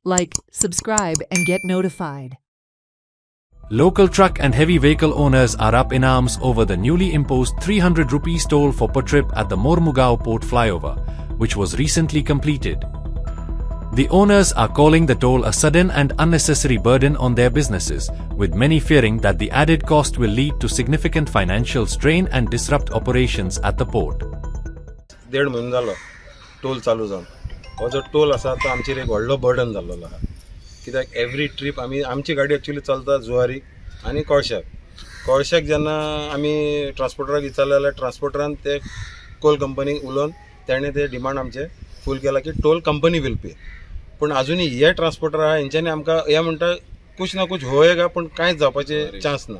like, subscribe, and get notified. Local truck and heavy vehicle owners are up in arms over the newly imposed 300 rupees toll for per trip at the Mormugao Port flyover, which was recently completed. The owners are calling the toll a sudden and unnecessary burden on their businesses, with many fearing that the added cost will lead to significant financial strain and disrupt operations at the port. 1.5 महिने जालो toll चालू जावन हो जो toll आसा तो आमचेर एक व्हडलो बर्डन जाल्लो आहा कित्याक एवरी ट्रीप आमची गाडी एक्चुअली चलता जुवारी आनी कळशाक जेन्ना आमी ट्रान्सपोर्टराक विचारलें जाल्यार ट्रान्सपोर्टरान ते कोल कंपनीक उलोवन तेणें ते डिमांड आमचे फूल केला की टोल कंपनी विल पे पूण आजुनी हे ट्रान्सपोर्टर आहा हेंच्यांनी आमकां हे म्हणटा कुछ ना कुछ होयेगा पूण कांयच जावपाचे चान्स ना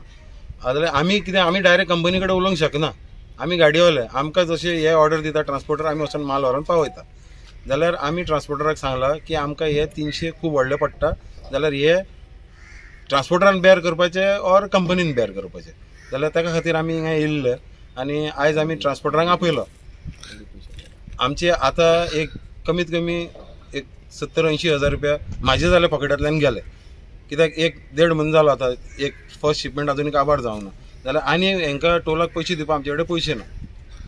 जाल्यार आमी कितें आमी डायरेक्ट कंपनी कडेन उलोवंक शकना आमी गाडयोवाले आमकां जशें हे ऑर्डर दिता ट्रान्सपोर्टर आमी वचून माल व्हरून पावयता जाल्यार आमी ट्रान्सपोर्टराक सांगलां की आमकां हे 300 खूब व्हडले पडटा जाल्यार हे ट्रान्सपोर्टरान बेर करपाचे ऑर कंपनीन बेर करपाचे जाल्यार ताका खातीर आमी हिंगा येयल्ले आनी आयज आमी ट्रान्सपोर्टरांक आपयलो आमचे आतां एक कमीत कमी एक 70-80 हजार रुपया म्हाजे जाले पॉकेटांतल्यान गेले कित्याक 1.5 म्हयनो जालो आतां एक फर्स्ट शिपमेंट आजुनी काबार जावंक ना जाल्यार आनी हांकां टोलाक पयशे दिवपा आमचे कडेन पयशे ना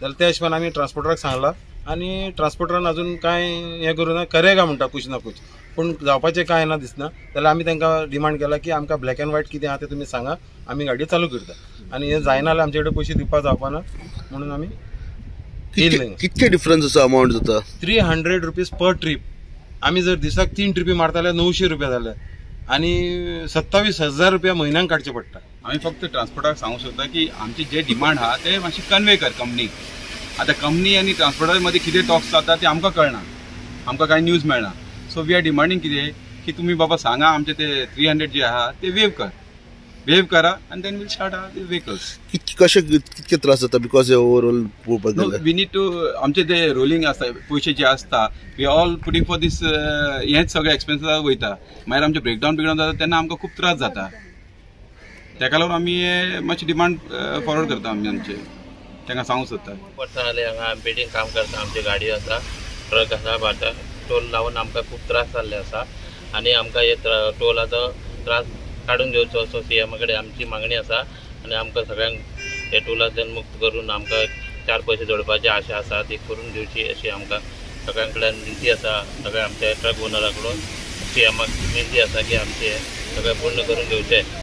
जाल्यार त्या हिशोबान आमी ट्रान्सपोर्टराक सांगलां आनी ट्रान्सपोर्टरान अजून कांय हें करूं ना करेगा म्हणटा कुछ ना कुछ पूण जावपाचें कांय ना दिसना जाल्यार आमी तांकां डिमांड केला की आमकां ब्लॅक एंड व्हायट कितें आहा तें तुमी सांगा आमी गाडी चालू करता आनी हें जायना जाल्यार आमचे कडेन पयशे दिवपा जावपाना म्हणून आमी कितके डिफरन्स आसा अमाउंट जाता 300 रुपीज पर ट्रीप आमी जर दिसाक 3 ट्रिपी मारता जाल्यार 900 रुपया जाले आनी 27,000 रुपया म्हयन्याक काडचे पडटा आम्ही फक्त ट्रान्सपोर्टाक सांगू सोदता की आमची जे डिमांड आहा ते मातशी कन्वे कर कंपनीक आता कंपनी आनी ट्रान्सपोर्टा मदीं कितें टॉक्स जाता ते आमकां कळना आमकां कांय न्यूज मेळना सो वी आर डिमांडींग कितें की तुमी बाबा सांगा आमचे ते 300 जे आहा ते वेव करा आनी देन वील स्टार्ट आहा व्हेकल्स कितके त्रास जाता बिकॉज ओवरऑल पळोवपाक गेल्यार वी नीड टू आमचे ते रोलिंग आसता पयशे जे आसता वी ऑल पुटिंग फॉर दीस हेच सगळे एक्सपेन्सिस वयता मागीर आमचे ब्रेकडावन जाता तेन्ना आमकां खूब त्रास जाता तेका लागून आमी मातशी डिमांड फॉरवर्ड करता आमी आमचे तांकां सांगू सोदता वर्सां जालें हांगा बिल्डींग काम करता आमची गाडी आसा ट्रक आसा बाटा टोल लावून आमकां खूब त्रास जाल्ले आसा आनी आमकां हे टोलाचो त्रास काडून घेवचो असो सीएम कडेन आमची मागणी आसा आनी आमकां सगळ्यांक हे टोलांतल्यान मुक्त करून आमकां 4 पयशे जोडपाची आशा आसा ती करून दिवची अशी आमकां सगळ्यां कडल्यान विनंती आसा सगळ्या आमच्या ट्रक ओनरा कडून सीएमाक विनंती आसा की आमचे सगळें पूर्ण करून घेवचे